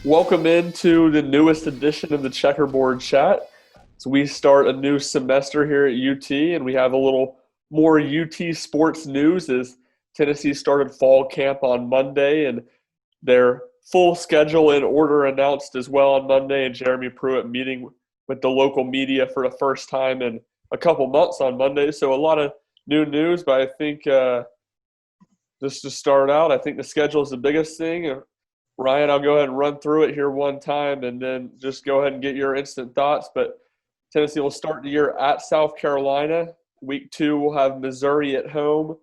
Welcome into the newest edition of the Checkerboard Chat. So we start a new semester here at UT, and we have a little more UT sports news as Tennessee started fall camp on Monday, and their full schedule in order announced as well on Monday, and Jeremy Pruitt meeting with the local media for the first time in a couple months on Monday. So a lot of new news, but I think just to start out, I think the schedule is the biggest thing. Ryan, I'll go ahead and run through it here one time and then just go ahead and get your instant thoughts. But Tennessee will start the year at South Carolina. Week 2, we'll have Missouri at home.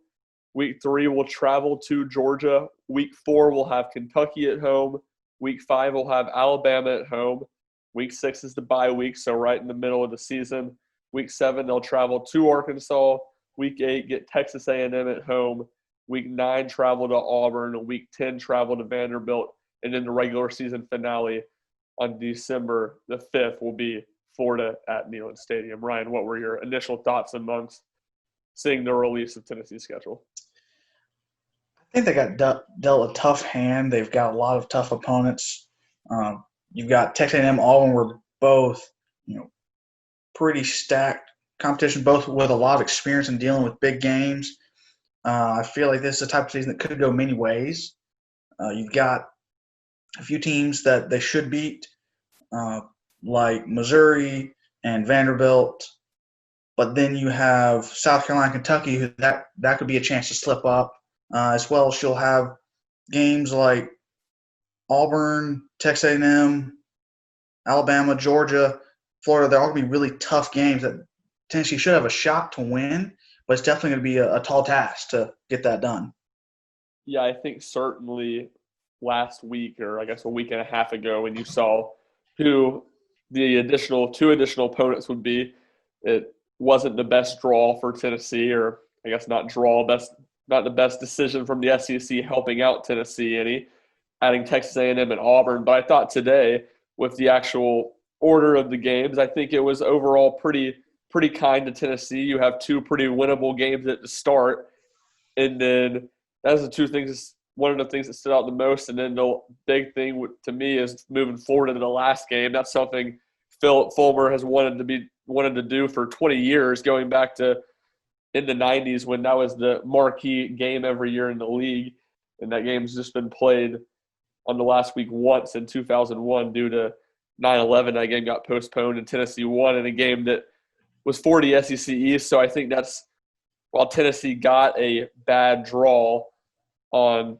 Week 3, we'll travel to Georgia. Week 4, we'll have Kentucky at home. Week 5, we'll have Alabama at home. Week 6 is the bye week, so right in the middle of the season. Week 7, they'll travel to Arkansas. Week 8, get Texas A&M at home. Week 9, travel to Auburn. Week 10, travel to Vanderbilt. And then the regular season finale on December the 5th will be Florida at Neyland Stadium. Ryan, what were your initial thoughts amongst seeing the release of Tennessee's schedule? I think they got dealt a tough hand. They've got a lot of tough opponents. You've got Texas A&M, Auburn were both, pretty stacked competition, both with a lot of experience in dealing with big games. I feel like this is the type of season that could go many ways. You've got a few teams that they should beat, like Missouri and Vanderbilt. But then you have South Carolina, Kentucky, who that could be a chance to slip up. As well as you'll have games like Auburn, Texas A&M, Alabama, Georgia, Florida. They're all going to be really tough games that Tennessee should have a shot to win, but it's definitely going to be a tall task to get that done. Yeah, I think certainly last week, or I guess a week and a half ago, when you saw who the two additional opponents would be, it wasn't the best draw for Tennessee, or I guess not the best decision from the SEC helping out Tennessee any, adding Texas A&M and Auburn. But I thought today, with the actual order of the games, I think it was overall pretty kind to Tennessee. You have two pretty winnable games at the start, and then that's one of the things that stood out the most. And then the big thing to me is moving forward to the last game. That's something Philip Fulmer has wanted to do for 20 years, going back to in the 90s when that was the marquee game every year in the league. And that game's just been played on the last week once in 2001 due to 9/11. That game got postponed and Tennessee won in a game that was for the SEC East. So I think while Tennessee got a bad draw on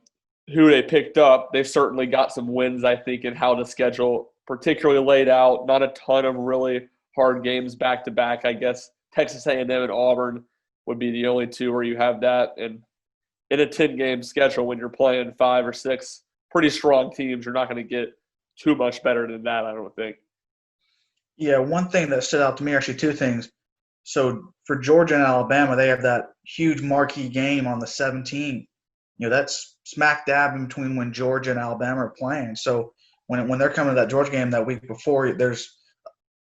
who they picked up, they've certainly got some wins, I think, in how the schedule particularly laid out. Not a ton of really hard games back-to-back. I guess Texas A&M and Auburn would be the only two where you have that. And in a 10-game schedule, when you're playing 5 or 6 pretty strong teams, you're not going to get too much better than that, I don't think. Yeah, one thing that stood out to me, actually two things. So for Georgia and Alabama, they have that huge marquee game on the 17th. That's smack dab in between when Georgia and Alabama are playing. So when they're coming to that Georgia game that week before, there's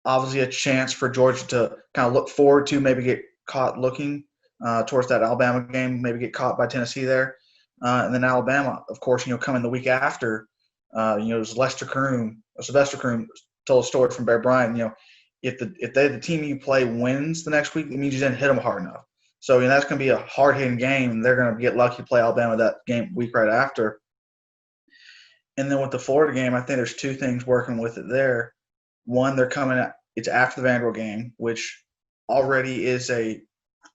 obviously a chance for Georgia to kind of look forward to, maybe get caught looking towards that Alabama game, maybe get caught by Tennessee there. And then Alabama, of course, coming the week after, it was Sylvester Croom told a story from Bear Bryant. If the team you play wins the next week, it means you didn't hit them hard enough. So that's going to be a hard-hitting game, and they're going to get lucky to play Alabama that game week right after. And then with the Florida game, I think there's two things working with it there. One, it's after the Vanderbilt game, which already is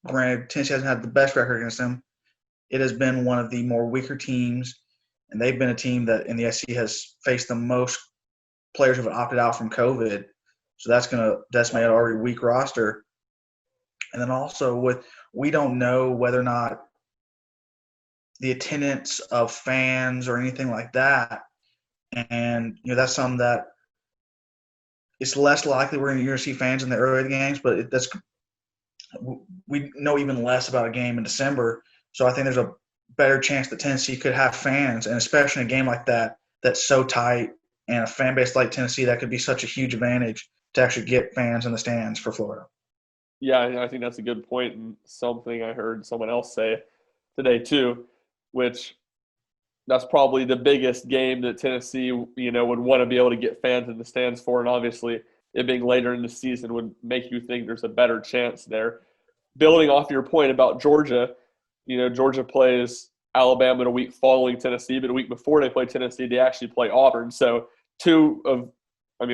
granted, Tennessee hasn't had the best record against them. It has been one of the more weaker teams, and they've been a team that in the SEC has faced the most players who have opted out from COVID. So that's going to decimate an already weak roster. And then also we don't know whether or not the attendance of fans or anything like that. And, that's something that it's less likely we're going to see fans in the early games, but we know even less about a game in December. So I think there's a better chance that Tennessee could have fans, and especially in a game like that that's so tight, and a fan base like Tennessee, that could be such a huge advantage to actually get fans in the stands for Florida. Yeah, I think that's a good point, and something I heard someone else say today too, which that's probably the biggest game that Tennessee, would want to be able to get fans in the stands for. And obviously, it being later in the season would make you think there's a better chance there. Building off your point about Georgia, Georgia plays Alabama in a week following Tennessee, but a week before they play Tennessee, they actually play Auburn. So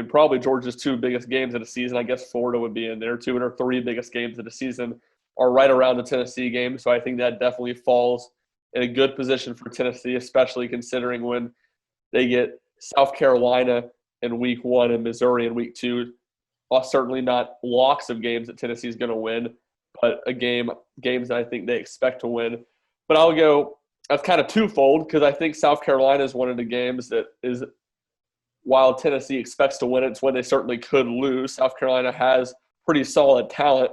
probably Georgia's two biggest games of the season. I guess Florida would be in there. Two or three biggest games of the season are right around the Tennessee game. So I think that definitely falls in a good position for Tennessee, especially considering when they get South Carolina in week 1 and Missouri in week 2. Certainly not locks of games that Tennessee is going to win, but games that I think they expect to win. But I'll go – that's kind of twofold because I think South Carolina is one of the games that is – while Tennessee expects to win it, it's when they certainly could lose. South Carolina has pretty solid talent,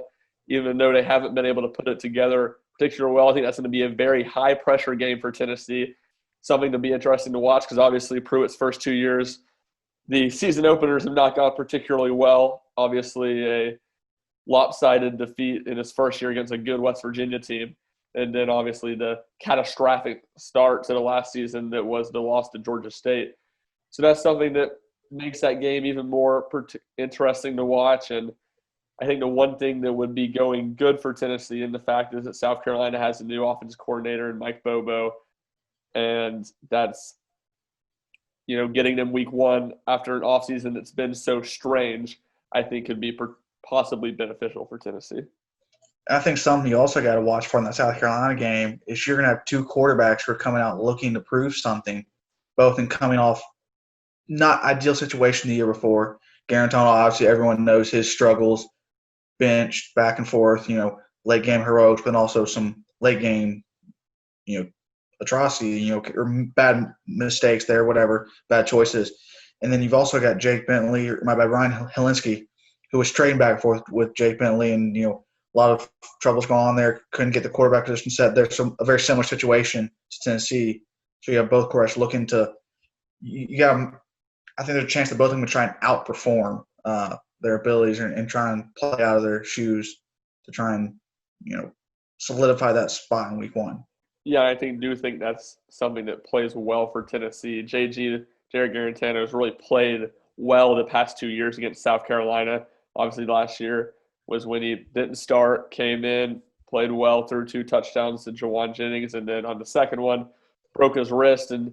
even though they haven't been able to put it together particularly well. I think that's going to be a very high-pressure game for Tennessee, something to be interesting to watch because obviously Pruitt's first 2 years, the season openers have not gone particularly well. Obviously a lopsided defeat in his first year against a good West Virginia team. And then obviously the catastrophic start to the last season that was the loss to Georgia State. So that's something that makes that game even more interesting to watch. And I think the one thing that would be going good for Tennessee in the fact is that South Carolina has a new offensive coordinator in Mike Bobo. And that's, getting them week 1 after an offseason that's been so strange, I think could be possibly beneficial for Tennessee. I think something you also got to watch for in that South Carolina game is you're going to have two quarterbacks who are coming out looking to prove something, both in coming off not ideal situation the year before. Garantano, obviously, everyone knows his struggles, benched, back and forth, late game heroics, but also some late game, atrocity, or bad mistakes there, whatever, bad choices. And then you've also got Ryan Helinski, who was trading back and forth with Jake Bentley, and, a lot of troubles going on there. Couldn't get the quarterback position set. There's a very similar situation to Tennessee. So you have both quarterbacks looking to you got – I think there's a chance that both of them would try and outperform their abilities and try and play out of their shoes to try and, solidify that spot in week 1. Yeah, I do think that's something that plays well for Tennessee. Jared Garantano has really played well the past 2 years against South Carolina. Obviously, last year was when he didn't start, came in, played well, threw 2 touchdowns to Jawan Jennings, and then on the second one, broke his wrist and,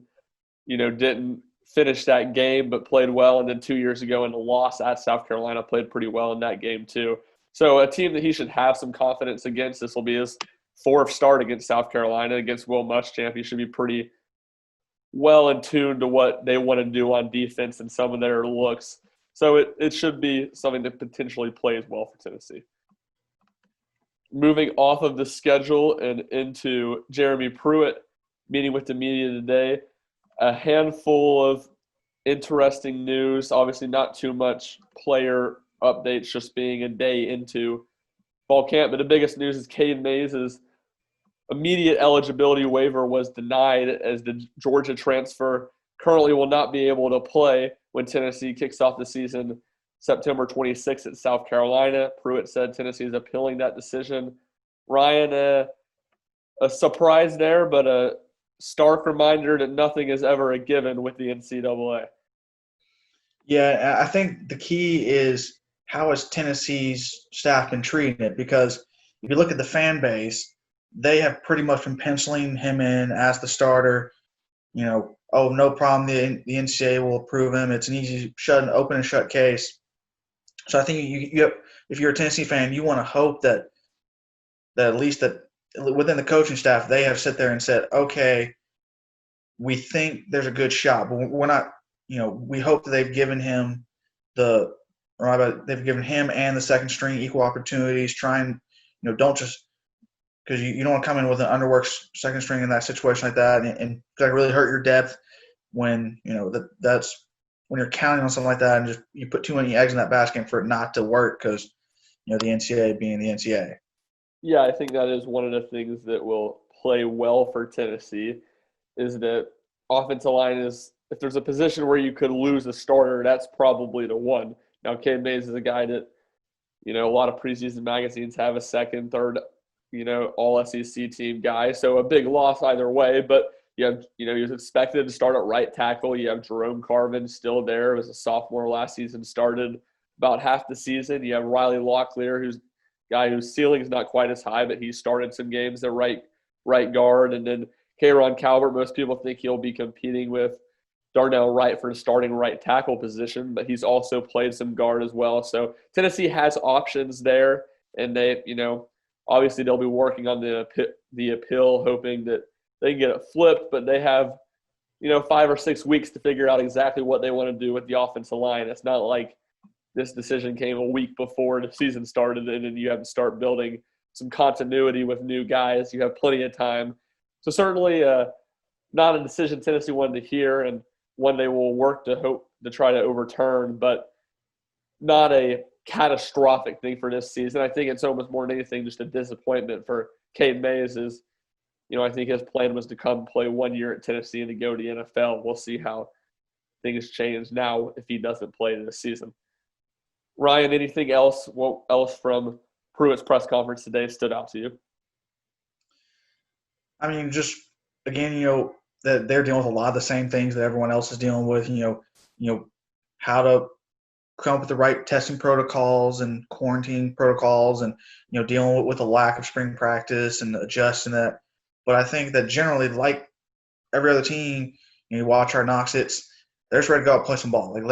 didn't finish that game but played well. And then 2 years ago in the loss at South Carolina, played pretty well in that game too. So a team that he should have some confidence against. This will be his 4th start against South Carolina. Against Will Muschamp, he should be pretty well in tune to what they want to do on defense and some of their looks. So it should be something that potentially plays well for Tennessee. Moving off of the schedule and into Jeremy Pruitt meeting with the media today, a handful of interesting news. Obviously not too much player updates, just being a day into fall camp. But the biggest news is Cade Mays' immediate eligibility waiver was denied as the Georgia transfer currently will not be able to play when Tennessee kicks off the season September 26th at South Carolina. Pruitt said Tennessee is appealing that decision. Ryan, a surprise there, but a stark reminder that nothing is ever a given with the NCAA. Yeah, I think the key is how has Tennessee's staff been treating it? Because if you look at the fan base, they have pretty much been penciling him in as the starter. No problem, the NCAA will approve him. It's an easy open and shut case. So I think if you're a Tennessee fan, you want to hope that at least that within the coaching staff, they have sit there and said, okay, we think there's a good shot, but we're not, we hope that they've given him they've given him and the second string equal opportunities. Try and, don't just – because you don't want to come in with an underworked second string in that situation like that and that really hurt your depth when, that's when you're counting on something like that and just you put too many eggs in that basket for it not to work because, the NCAA being the NCAA. Yeah, I think that is one of the things that will play well for Tennessee is that offensive line is – if there's a position where you could lose a starter, that's probably the one. Now, Cade Mays is a guy that, a lot of preseason magazines have a second, third, all SEC team guy. So a big loss either way. But he was expected to start at right tackle. You have Jerome Carvin still there. He was a sophomore last season, started about half the season. You have Riley Locklear, who's a guy whose ceiling is not quite as high, but he started some games at right guard. And then Kayron Calvert, most people think he'll be competing with Darnell Wright for the starting right tackle position, but he's also played some guard as well. So Tennessee has options there, and they, obviously they'll be working on the appeal, hoping that they can get it flipped, but they have, 5 or 6 weeks to figure out exactly what they want to do with the offensive line. It's not like this decision came a week before the season started, and then you have to start building some continuity with new guys. You have plenty of time. So certainly not a decision Tennessee wanted to hear, and one they will work to try to overturn, but not a catastrophic thing for this season. I think it's almost more than anything just a disappointment for Cade Mays. I think his plan was to come play 1 year at Tennessee and to go to the NFL. We'll see how things change now if he doesn't play this season. Ryan, anything else? What else from Pruitt's press conference today stood out to you? I mean, just again, that they're dealing with a lot of the same things that everyone else is dealing with. How to come up with the right testing protocols and quarantine protocols, and dealing with the lack of spring practice and adjusting that. But I think that generally, like every other team, you watch our Knox, they're just ready to go out and play some ball. Like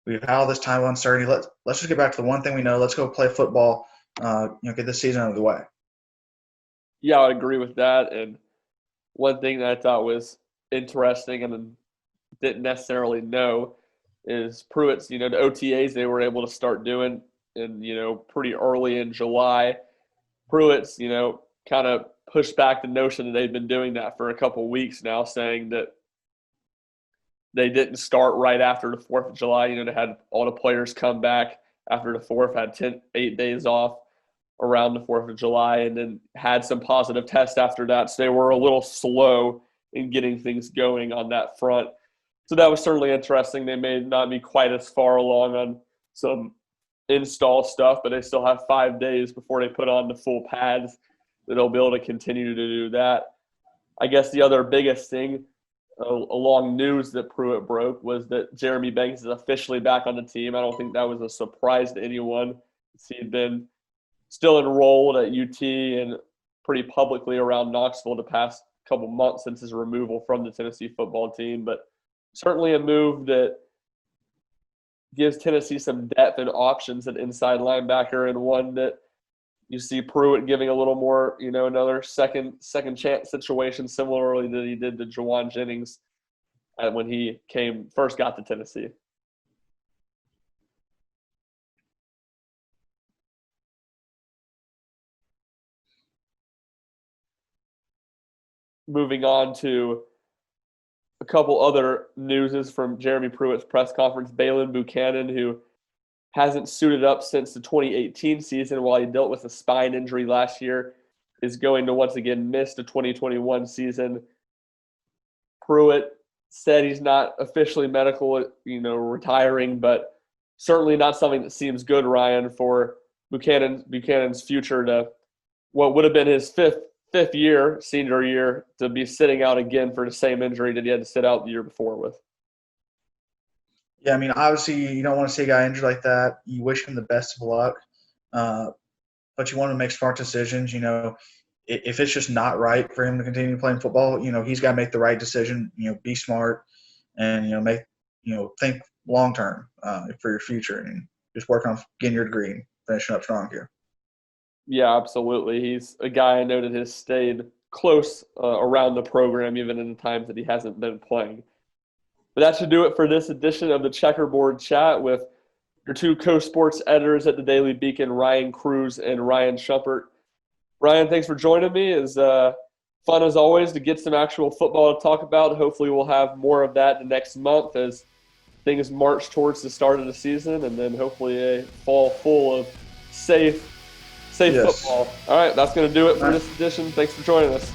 we've had all this time of uncertainty. Let's just get back to the one thing we know. Let's go play football. Get this season out of the way. Yeah, I would agree with that. And one thing that I thought was interesting and didn't necessarily know is Pruitt's, the OTAs they were able to start doing in, pretty early in July. Pruitt's, kind of pushed back the notion that they've been doing that for a couple of weeks now, saying that they didn't start right after the 4th of July. They had all the players come back after the 4th, had 8 days off around the 4th of July, and then had some positive tests after that. So they were a little slow in getting things going on that front. So that was certainly interesting. They may not be quite as far along on some install stuff, but they still have 5 days before they put on the full pads that they'll be able to continue to do that. I guess the other biggest thing along news that Pruitt broke was that Jeremy Banks is officially back on the team. I don't think that was a surprise to anyone. He had been still enrolled at UT and pretty publicly around Knoxville the past couple months since his removal from the Tennessee football team, but certainly a move that gives Tennessee some depth and options at inside linebacker, and one that you see Pruitt giving a little more, another second chance situation, similarly that he did to Jawan Jennings when he first got to Tennessee. Moving on to a couple other newses from Jeremy Pruitt's press conference. Baylen Buchanan, who hasn't suited up since the 2018 season while he dealt with a spine injury last year, is going to once again miss the 2021 season. Pruitt said he's not officially medical, retiring, but certainly not something that seems good, Ryan, for Buchanan's future to what would have been his fifth senior year to be sitting out again for the same injury that he had to sit out the year before with. Yeah, I mean, obviously you don't want to see a guy injured like that. You wish him the best of luck, but you want to make smart decisions. If it's just not right for him to continue playing football, he's got to make the right decision. Be smart and think long term for your future, and just work on getting your degree and finishing up strong here. Yeah, absolutely. He's a guy I know that has stayed close around the program, even in the times that he hasn't been playing. But that should do it for this edition of the Checkerboard Chat with your two co-sports editors at the Daily Beacon, Ryan Cruz and Ryan Schumpert. Ryan, thanks for joining me. It's fun as always to get some actual football to talk about. Hopefully we'll have more of that the next month as things march towards the start of the season, and then hopefully a fall full of safe Yes. football. All right, that's going to do it for this edition. Thanks for joining us.